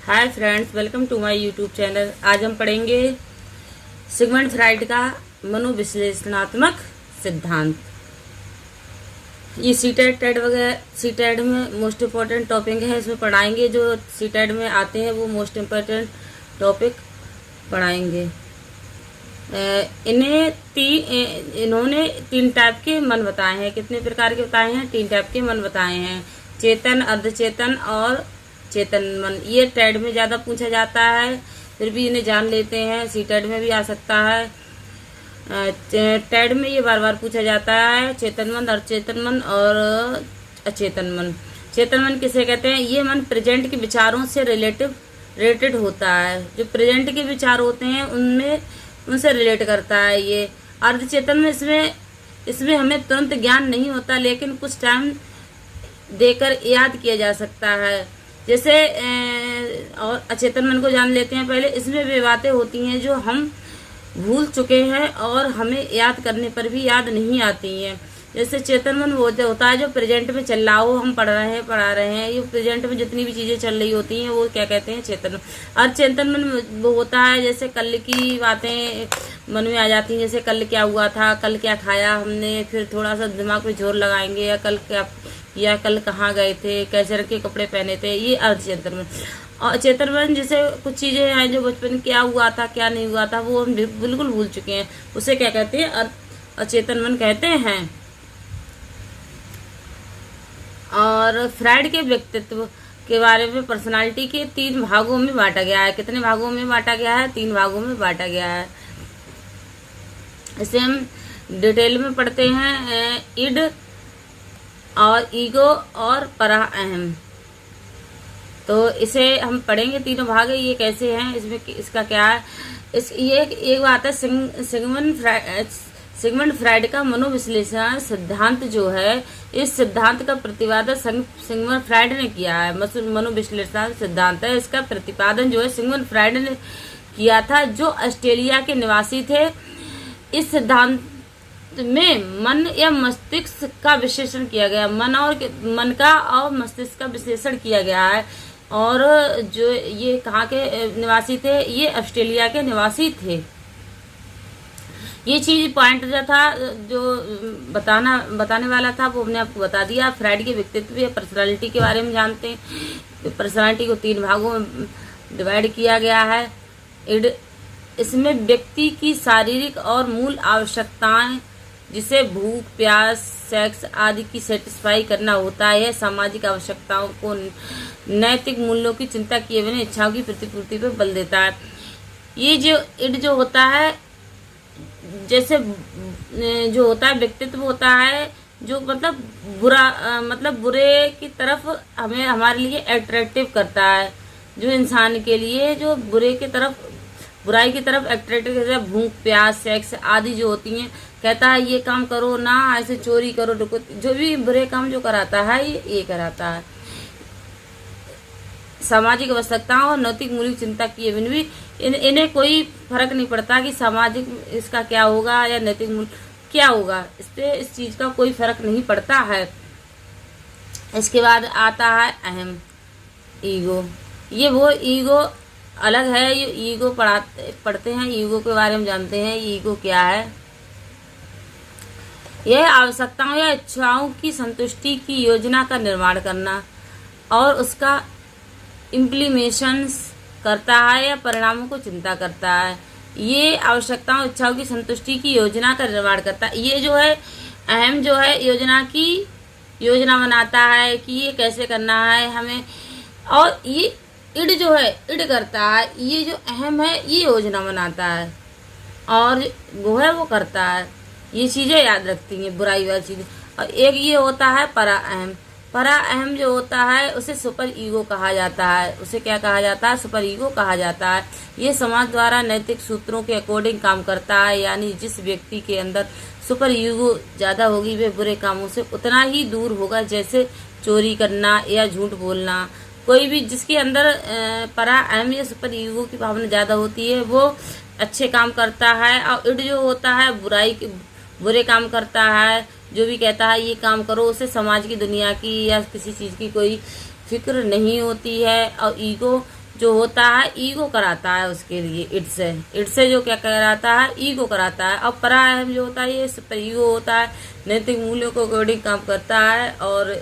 Hi friends, welcome to my YouTube channel. आज हम पढ़ेंगे सिगमंड फ्राइड का मनोविश्लेषणात्मक सिद्धांत। ये सीटेट वगैरह सीटेट में मोस्ट इम्पोर्टेंट टॉपिक है, इसमें पढ़ाएंगे। जो सीटेट में आते हैं वो मोस्ट इम्पोर्टेंट टॉपिक पढ़ाएंगे। इन्होंने 3 टाइप के मन बताए हैं। कितने प्रकार के बताए हैं? 3 टाइप के मन बताए हैं, चेतन, अर्धचेतन और चेतन मन। ये टेड में ज्यादा पूछा जाता है, फिर भी इन्हें जान लेते हैं। सीटेड में भी आ सकता है। टेड में ये बार बार पूछा जाता है, चेतन मन, अर्धचेतन मन और अचेतन मन। चेतन मन किसे कहते हैं? ये मन प्रेजेंट के विचारों से रिलेटेड होता है। जो प्रेजेंट के विचार होते हैं उनसे रिलेट करता है। ये अर्धचेतन में इसमें हमें तुरंत ज्ञान नहीं होता, लेकिन कुछ टाइम देकर याद किया जा सकता है। जैसे और अचेतन मन को जान लेते हैं पहले। इसमें वे बातें होती हैं जो हम भूल चुके हैं और हमें याद करने पर भी याद नहीं आती हैं। जैसे चेतन मन वो होता है जो प्रेजेंट में चल रहा हो, हम पढ़ा रहे हैं, ये प्रेजेंट में जितनी भी चीजें चल रही होती हैं वो क्या कहते हैं? चेतन मन। और चेतन मन वो होता है जैसे कल की बातें मन में आ जाती हैं। जैसे कल क्या हुआ था, कल क्या खाया हमने, फिर थोड़ा सा दिमाग पे जोर लगाएंगे, या कल कहाँ गए थे, कैसे रंग के कपड़े पहने थे। ये अर्धचेतन मन। और चेतन मन जैसे कुछ चीजें हैं जो बचपन क्या हुआ था क्या नहीं हुआ था वो हम बिल्कुल भूल चुके हैं, उसे क्या कहते हैं? अचेतन मन कहते हैं। और फ्राइड के व्यक्तित्व के बारे में पर्सनालिटी के 3 भागों में बांटा गया है। कितने भागों में बांटा गया है? 3 भागों में बांटा गया है। इसे हम डिटेल में पढ़ते हैं। इड और ईगो और परा अहम। तो इसे हम पढ़ेंगे। 3 भाग है। ये कैसे हैं, इसमें इसका क्या है? ये एक बात है। सिगमंड फ्राइड का मनोविश्लेषण सिद्धांत जो है, इस सिद्धांत का प्रतिपादन सिगमंड फ्राइड ने किया है। मनोविश्लेषण सिद्धांत है, इसका प्रतिपादन जो है सिगमंड फ्राइड ने किया था, जो ऑस्ट्रेलिया के निवासी थे। इस सिद्धांत में मन या मस्तिष्क का विश्लेषण किया गया। मन का और मस्तिष्क का विश्लेषण किया गया है। और जो ये कहाँ के निवासी थे? ये ऑस्ट्रेलिया के निवासी थे। ये चीज पॉइंट जो था, जो बताने वाला था, वो हमने आपको बता दिया। फ्राइड के व्यक्तित्व या पर्सनालिटी के बारे में जानते हैं। पर्सनालिटी को 3 भागों में डिवाइड किया गया है। इसमें व्यक्ति की शारीरिक और मूल आवश्यकताएं, जिसे भूख, प्यास, सेक्स आदि की सेटिस्फाई करना होता है, सामाजिक आवश्यकताओं को नैतिक मूल्यों की चिंता किए बिना इच्छाओं की प्रतिपूर्ति पर बल देता है। ये जो होता है, जैसे जो होता है व्यक्तित्व होता है जो मतलब बुरे की तरफ हमें हमारे लिए अट्रैक्टिव करता है। जो इंसान के लिए जो बुराई की तरफ अट्रैक्टिव करता है। भूख, प्यास, सेक्स आदि जो होती हैं, कहता है ये काम करो ना, ऐसे चोरी करो, जो भी बुरे काम जो कराता है ये कराता है। सामाजिक आवश्यकताओं और नैतिक मूल्य की चिंता किए बिना भी इन्हें कोई फर्क नहीं पड़ता कि सामाजिक इसका क्या होगा या नैतिक मूल्य क्या होगा। इससे इस चीज का कोई फर्क नहीं पड़ता है। इसके बाद आता है अहम, ईगो। ये वो ईगो अलग है। ये ईगो पढ़ते हैं, ईगो के बारे में जानते हैं। ईगो क्या है? यह आवश्यकताओं या इच्छाओं की संतुष्टि की योजना का निर्माण करना और उसका इम्प्लीमेशंस करता है या परिणामों को चिंता करता है। ये आवश्यकताओं इच्छाओं की संतुष्टि की योजना का निर्माण करता है। ये जो है अहम जो है योजना बनाता है कि ये कैसे करना है हमें। और ये इड जो है इड करता है। ये जो अहम है ये योजना बनाता है और वो है वो करता है। ये चीजें याद रखती हैं, बुराई वाली चीजें। और एक ये होता है परा अहम। परा अहम जो होता है उसे सुपर ईगो कहा जाता है। उसे क्या कहा जाता है? सुपर ईगो कहा जाता है। ये समाज द्वारा नैतिक सूत्रों के अकॉर्डिंग काम करता है। यानी जिस व्यक्ति के अंदर सुपर ईगो ज्यादा होगी वे बुरे कामों से उतना ही दूर होगा, जैसे चोरी करना या झूठ बोलना। कोई भी जिसके अंदर परा अहम या सुपर ईगो की भावना ज्यादा होती है वो अच्छे काम करता है। और इड जो होता है बुरे काम करता है। जो भी कहता है ये काम करो, उसे समाज की, दुनिया की या किसी चीज की कोई फिक्र नहीं होती है। और ईगो जो होता है ईगो कराता है उसके लिए, इट से जो क्या कराता है, ईगो कराता है। अब पराया जो होता है ये सब ईगो होता है, नैतिक मूल्यों को अकॉर्डिंग काम करता है और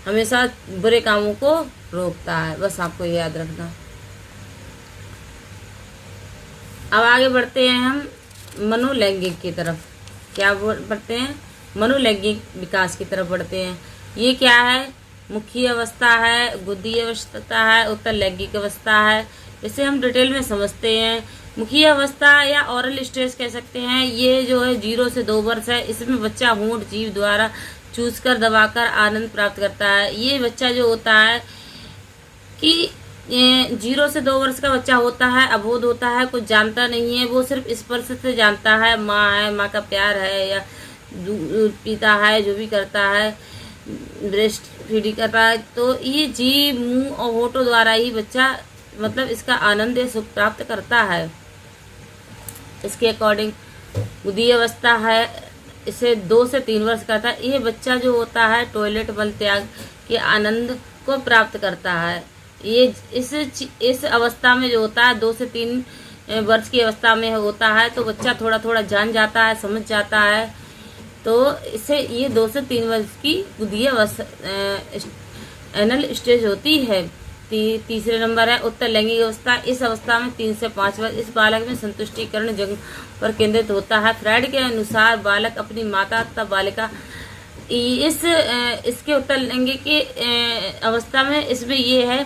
हमेशा बुरे कामों को रोकता है। बस आपको ये याद रखना। अब आगे बढ़ते हैं हम मनोलैंगिक की तरफ। क्या बढ़ते हैं? मनोलैंगिक विकास की तरफ बढ़ते हैं। ये क्या है? मुखी अवस्था है, गुदी अवस्था है, उत्तर लैंगिक अवस्था है। इसे हम डिटेल में समझते हैं। मुखी अवस्था या ओरल स्टेज कह सकते हैं। ये जो है 0 से 2 वर्ष है। इसमें बच्चा होंठ जीभ द्वारा चूसकर दबाकर आनंद प्राप्त करता है। ये बच्चा जो होता है कि 0 से 2 वर्ष का बच्चा होता है, अबोध होता है, कुछ जानता नहीं है। वो सिर्फ स्पर्श से जानता है, माँ है, माँ का प्यार है, या दूध पीता है, जो भी करता है, ब्रेस्ट फीडिंग करता है। तो ये जीभ, मुंह और होठों द्वारा ही बच्चा मतलब इसका आनंद या सुख प्राप्त करता है। इसके अकॉर्डिंग गुदी अवस्था है, इसे 2 से 3 वर्ष का था। ये बच्चा जो होता है टॉयलेट मल त्याग के आनंद को प्राप्त करता है। ये इस अवस्था में जो होता है 2 से 3 वर्ष की अवस्था में होता है, तो बच्चा थोड़ा थोड़ा जान जाता है, समझ जाता है। तो इसे ये 2 से 3 वर्ष की गुदीय एनल स्टेज होती है। तीसरे नंबर है उत्तर लैंगिक अवस्था। इस अवस्था में 3 से 5 वर्ष इस बालक में संतुष्टिकरण जंग पर केंद्रित होता है। फ्राइड के अनुसार बालक अपनी माता तथा बालिका इसके उत्तर लैंगिक की अवस्था में इसमें ये है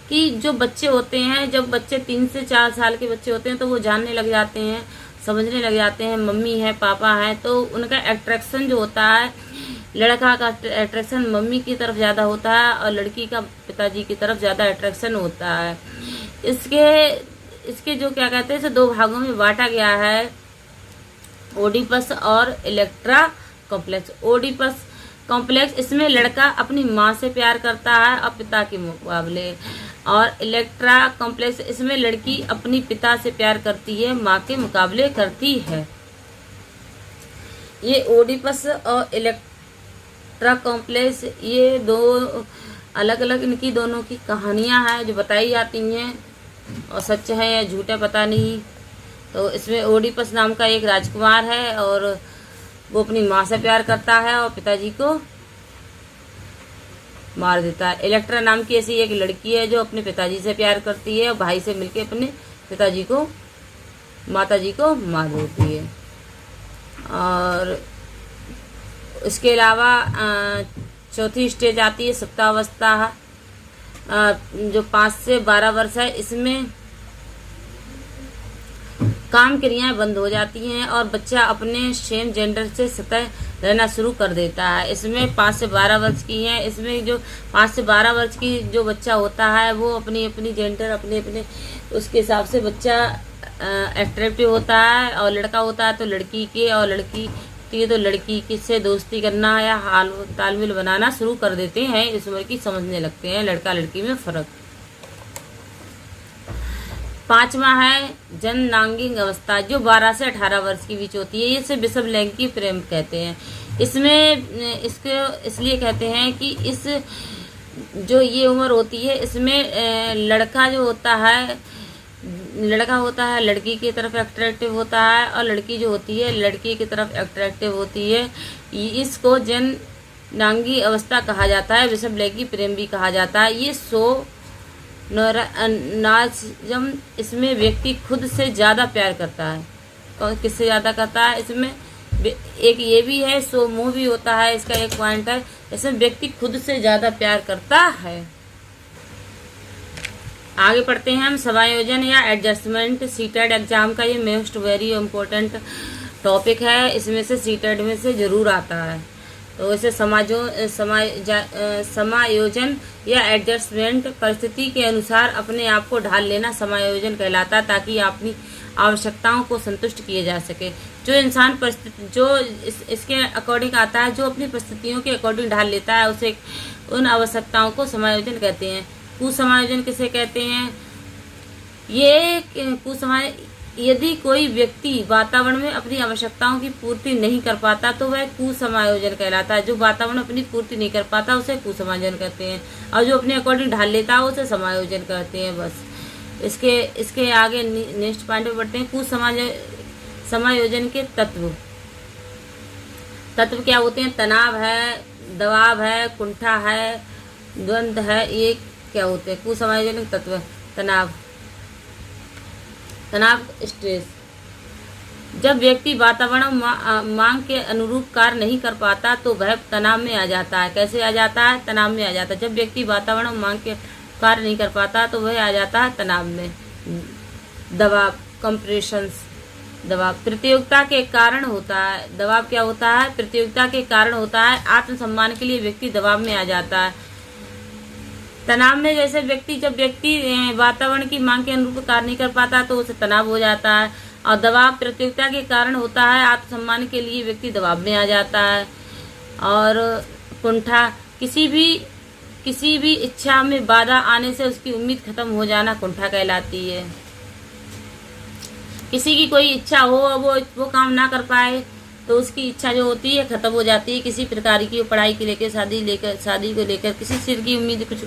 कि जो बच्चे होते हैं, जब बच्चे 3 से 4 साल के बच्चे होते हैं तो वो जानने लग जाते हैं, समझने लग जाते हैं, मम्मी है, पापा है। तो उनका अट्रैक्शन जो होता है, लड़का का अट्रैक्शन मम्मी की तरफ ज़्यादा होता है और लड़की का पिताजी की तरफ ज़्यादा अट्रैक्शन होता है। इसके जो क्या कहते हैं, इसे 2 भागों में बांटा गया है, ओडिपस और इलेक्ट्रा कॉम्प्लेक्स। ओडिपस कॉम्प्लेक्स, इसमें लड़का अपनी माँ से प्यार करता है और पिता के मुकाबले, और इलेक्ट्रा कॉम्प्लेक्स इसमें लड़की अपनी पिता से प्यार करती है, माँ के मुकाबले करती है। ये ओडिपस और इलेक्ट्रा कॉम्प्लेक्स ये 2 अलग अलग इनकी दोनों की कहानियां हैं जो बताई जाती हैं, और सच है या झूठ है पता नहीं। तो इसमें ओडिपस नाम का एक राजकुमार है और वो अपनी माँ से प्यार करता है और पिताजी को मार देता है। इलेक्ट्रा नाम की ऐसी एक लड़की है जो अपने पिताजी से प्यार करती है और भाई से मिलके अपने पिताजी को, माताजी को मार देती है। और इसके अलावा चौथी स्टेज आती है सुप्तावस्था, जो 5 से 12 वर्ष है। इसमें काम क्रियाएं बंद हो जाती हैं और बच्चा अपने सेम जेंडर से सतह रहना शुरू कर देता है। इसमें 5 से 12 वर्ष की है। इसमें जो 5 से 12 वर्ष की जो बच्चा होता है वो अपनी अपनी जेंडर अपने अपने उसके हिसाब से बच्चा अट्रैक्टिव होता है, और लड़का होता है तो लड़की के, और लड़की की तो लड़की के से दोस्ती करना या हाल तालमेल बनाना शुरू कर देते हैं। इस उम्र की समझने लगते हैं लड़का लड़की में फर्क। 5वां है जननांगिक अवस्था, जो 12 से 18 वर्ष के बीच होती है। इसे विषम लैंगिक प्रेम कहते हैं। इसमें इसको इसलिए कहते हैं कि इस जो ये उम्र होती है इसमें लड़का जो होता है, लड़का होता है लड़की की तरफ अट्रैक्टिव होता है, और लड़की जो होती है लड़की की तरफ अट्रैक्टिव होती है। इसको जननांगी अवस्था कहा जाता है, विषम लैंगिक प्रेम भी कहा जाता है। ये नाजम, इसमें व्यक्ति खुद से ज़्यादा प्यार करता है। और किससे ज़्यादा करता है? इसमें एक ये भी है, सो मोह भी होता है। इसका एक पॉइंट है, इसमें व्यक्ति खुद से ज़्यादा प्यार करता है। आगे पढ़ते हैं हम समायोजन या एडजस्टमेंट। सीटेड एग्जाम का ये मोस्ट वेरी इम्पोर्टेंट टॉपिक है। इसमें से सीटेड में से जरूर आता है। तो इसे समायोजन या एडजस्टमेंट परिस्थिति के अनुसार अपने आप को ढाल लेना समायोजन कहलाता है, ताकि अपनी आवश्यकताओं को संतुष्ट किए जा सके। जो इंसान परिस्थिति जो इसके अकॉर्डिंग आता है, जो अपनी परिस्थितियों के अकॉर्डिंग ढाल लेता है, उसे उन आवश्यकताओं को समायोजन कहते हैं। कुसमायोजन किसे कहते हैं? ये यदि कोई व्यक्ति वातावरण में अपनी आवश्यकताओं की पूर्ति नहीं कर पाता तो वह कुसमायोजन कहलाता है। जो वातावरण अपनी पूर्ति नहीं कर पाता उसे कुसमायोजन कहते हैं, और जो अपने अकॉर्डिंग ढाल लेता है उसे समायोजन कहते हैं। बस इसके इसके आगे नेक्स्ट पॉइंट पे बढ़ते हैं। समायोजन के तत्व तत्व क्या होते हैं? तनाव है, दबाव है, कुंठा है, द्वंद्व है, ये क्या होते हैं? कुसमायोजन के तत्व। तनाव स्ट्रेस। जब व्यक्ति वातावरण मांग के अनुरूप कार्य नहीं कर पाता तो वह तनाव में आ जाता है। कैसे आ जाता है? तनाव में आ जाता है। जब व्यक्ति वातावरण मांग के कार्य नहीं कर पाता तो वह आ जाता है तनाव में। दबाव, कंप्रेशंस। दबाव प्रतियोगिता के कारण होता है। दबाव क्या होता है? प्रतियोगिता के कारण होता है। आत्मसम्मान के लिए व्यक्ति दबाव में आ जाता है। तनाव में जैसे जब व्यक्ति वातावरण की मांग के अनुरूप कार्य नहीं कर पाता तो उसे तनाव हो जाता है। और दबाव प्रतियोगिता के कारण होता है। आत्मसम्मान के लिए व्यक्ति दबाव में आ जाता है। और कुंठा, किसी भी इच्छा में बाधा आने से उसकी उम्मीद खत्म हो जाना कुंठा कहलाती है। किसी की कोई इच्छा हो और वो काम ना कर पाए तो उसकी इच्छा जो होती है खत्म हो जाती है। किसी प्रकार की पढ़ाई को लेकर, शादी को लेकर, किसी चीज की उम्मीद कुछ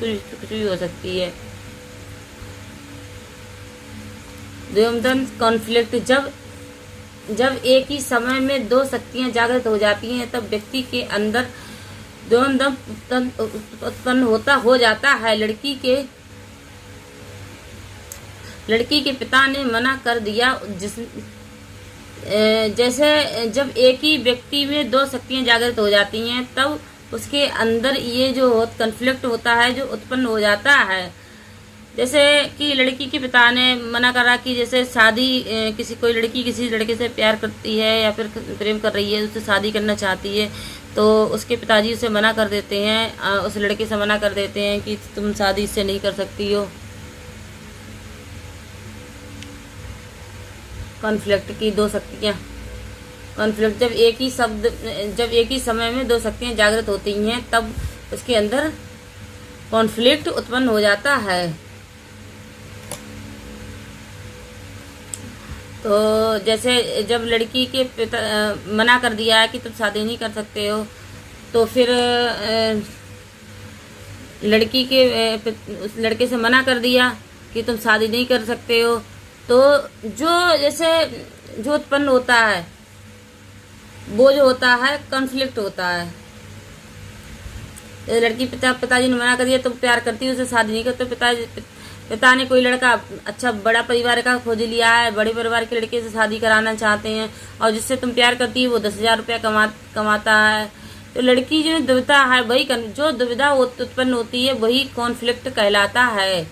भी हो सकती है। कॉन्फ्लिक्ट। जब एक ही समय में दो शक्तियां जागृत हो जाती हैं तब व्यक्ति के अंदर द्वंद्व उत्पन्न हो जाता है। लड़की के पिता ने मना कर दिया। जैसे जब एक ही व्यक्ति में दो शक्तियां जागृत हो जाती हैं तब उसके अंदर ये जो कॉन्फ्लिक्ट होता है जो उत्पन्न हो जाता है। जैसे कि लड़की के पिता ने मना करा कि जैसे कोई लड़की किसी लड़के से प्यार करती है या फिर प्रेम कर रही है, उससे शादी करना चाहती है, तो उसके पिताजी उसे मना कर देते हैं, उस लड़के से मना कर देते हैं कि तुम शादी इससे नहीं कर सकती हो। कॉन्फ्लिक्ट की दो शक्तियाँ। कॉन्फ्लिक्ट जब एक ही समय में दो शक्तियाँ जागृत होती हैं तब उसके अंदर कॉन्फ्लिक्ट उत्पन्न हो जाता है। तो जैसे जब लड़की के पिता मना कर दिया है कि तुम शादी नहीं कर सकते हो, तो फिर लड़की के उस लड़के से मना कर दिया कि तुम शादी नहीं कर सकते हो, तो जो उत्पन्न होता है वो जो होता है कॉन्फ्लिक्ट होता है। लड़की पिताजी ने मना कर दिया, तुम प्यार करती हो, उसे शादी नहीं करते। पिता ने कोई लड़का अच्छा बड़ा परिवार का खोज लिया है, बड़े परिवार के लड़के से शादी कराना चाहते हैं और जिससे तुम प्यार करती है वो 10,000 रुपया कमाता है। तो लड़की जो दुविधा है वही जो दुविधा उत्पन्न होती है वही कॉन्फ्लिक्ट कहलाता है।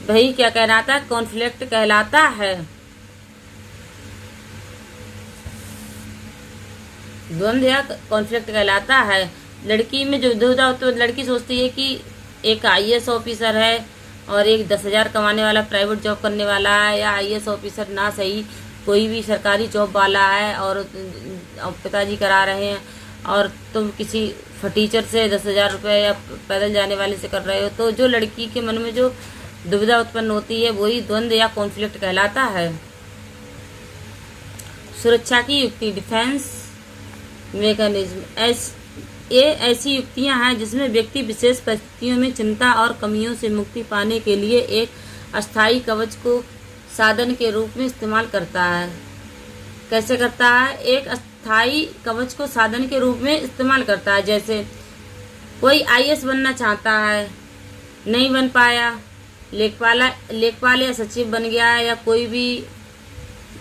वही क्या कहलाता है? कॉन्फ्लिक्ट कहलाता है। द्वंद्व या कॉन्फ्लिक्ट कहलाता है। लड़की में जो दुविधा होती है, लड़की सोचती है कि एक IAS ऑफिसर है और एक 10,000 कमाने वाला प्राइवेट जॉब करने वाला है, या IAS ऑफिसर ना सही कोई भी सरकारी जॉब वाला है और पिताजी करा रहे हैं और तुम किसी टीचर से 10,000 रुपये या पैदल जाने वाले से कर रहे हो। तो जो लड़की के मन में जो दुविधा उत्पन्न होती है वही द्वंद्व या कॉन्फ्लिक्ट कहलाता है। सुरक्षा की युक्ति, डिफेंस मैकेनिज्म। ये ऐसी युक्तियां हैं जिसमें व्यक्ति विशेष परिस्थितियों में चिंता और कमियों से मुक्ति पाने के लिए एक अस्थायी कवच को साधन के रूप में इस्तेमाल करता है। कैसे करता है? एक अस्थायी कवच को साधन के रूप में इस्तेमाल करता है। जैसे कोई IAS बनना चाहता है, नहीं बन पाया, लेखपाल या सचिव बन गया, या कोई भी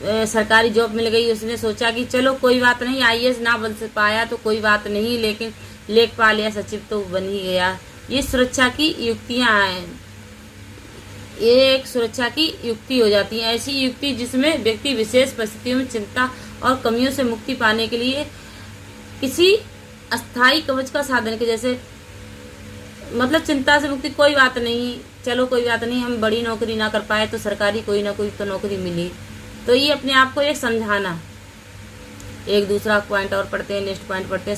सरकारी जॉब मिल गई, उसने सोचा कि चलो कोई बात नहीं, IAS ना बन पाया तो कोई बात नहीं, लेकिन लेखपाल या सचिव तो बन ही गया। ये सुरक्षा की युक्तियां हैं। ये एक सुरक्षा की युक्ति हो जाती है। ऐसी युक्ति जिसमें व्यक्ति विशेष परिस्थितियों में चिंता और कमियों से मुक्ति पाने के लिए किसी अस्थायी कवच का साधन के, जैसे मतलब चिंता से मुक्ति, कोई बात नहीं, चलो कोई बात नहीं, हम बड़ी नौकरी ना कर पाए तो सरकारी कोई ना कोई तो नौकरी मिली। तो ये अपने आप को एक समझाना। एक दूसरा पॉइंट और पढ़ते हैं, नेक्स्ट पॉइंट पढ़ते हैं।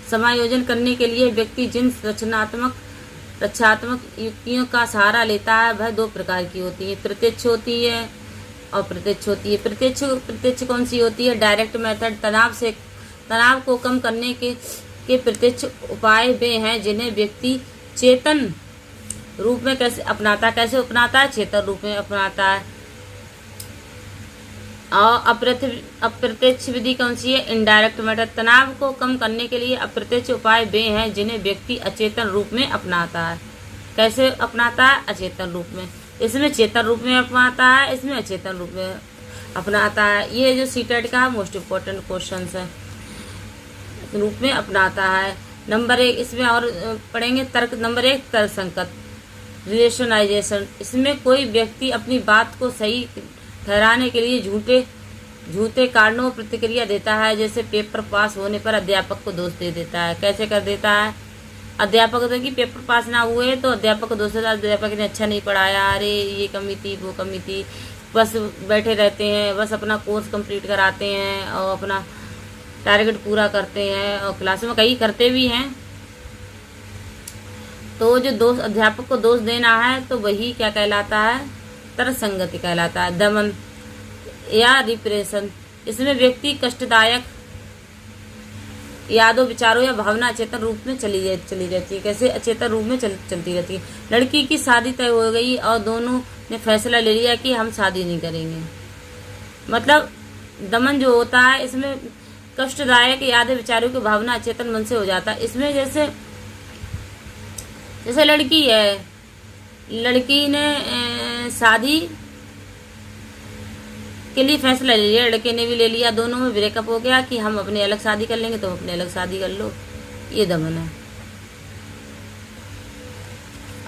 समायोजन करने के लिए व्यक्ति जिन रचनात्मक युक्तियों का सहारा लेता है वह दो प्रकार की होती है। प्रत्यक्ष होती है अप्रत्यक्ष होती है। प्रत्यक्ष कौन सी होती है? Direct method. तनाव को कम करने के प्रत्यक्ष उपाय वे हैं जिन्हें व्यक्ति चेतन रूप में कैसे अपनाता है? चेतन रूप में अपनाता है। और अप्रत्यक्ष विधि कौन सी है? Indirect method. तनाव को कम करने के लिए अप्रत्यक्ष उपाय वे हैं जिन्हें व्यक्ति अचेतन रूप में अपनाता है। कैसे अपनाता है? अचेतन रूप में। इसमें चेतन रूप में अपनाता है, इसमें अचेतन रूप में अपनाता है। ये जो सीटेट का मोस्ट इम्पोर्टेंट क्वेश्चन है, रूप में अपनाता है। नंबर 1 इसमें और पढ़ेंगे तर्क। नंबर 1 तर्क संगत, रिलेशनाइजेशन। इसमें कोई व्यक्ति अपनी बात को सही ठहराने के लिए झूठे कारणों में प्रतिक्रिया देता है। जैसे पेपर पास होने पर अध्यापक को दोष दे देता है। कैसे कर देता है? अध्यापक होता है कि पेपर पास ना हुए तो अध्यापक को दोष देता है, अध्यापक ने अच्छा नहीं पढ़ाया, अरे ये कमी थी वो कमी थी। बस बैठे रहते हैं, बस अपना कोर्स कंप्लीट कराते हैं और अपना टारगेट पूरा करते हैं और क्लास में कई करते भी हैं। तो जो दोष अध्यापक को दोष देना है तो वही क्या कहलाता है? तर्कसंगति कहलाता है। दमन या रिप्रेशन। इसमें व्यक्ति कष्टदायक यादों, विचारों या भावना अचेतन रूप में चली रहती है। कैसे? अचेतन रूप में चलती रहती है। लड़की की शादी तय हो गई और दोनों ने फैसला ले लिया कि हम शादी नहीं करेंगे। मतलब दमन जो होता है इसमें कष्टदायक यादें, विचारों की भावना अचेतन मन से हो जाता है। इसमें जैसे लड़की है, लड़की ने शादी के लिए फैसला ले लिया, लड़के ने भी ले लिया, दोनों में ब्रेकअप हो गया कि हम अपने अलग शादी कर लेंगे, तुम अपने अलग शादी कर लो। ये दमन है।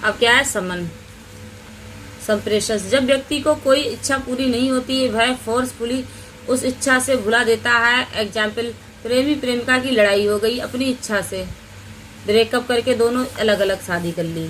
अब क्या है? समन, संप्रेषण। जब व्यक्ति को कोई इच्छा पूरी नहीं होती है, वह फोर्सफुली उस इच्छा से भुला देता है। एग्जाम्पल, प्रेमी प्रेमिका की लड़ाई हो गई, अपनी इच्छा से ब्रेकअप करके दोनों अलग अलग शादी कर ली।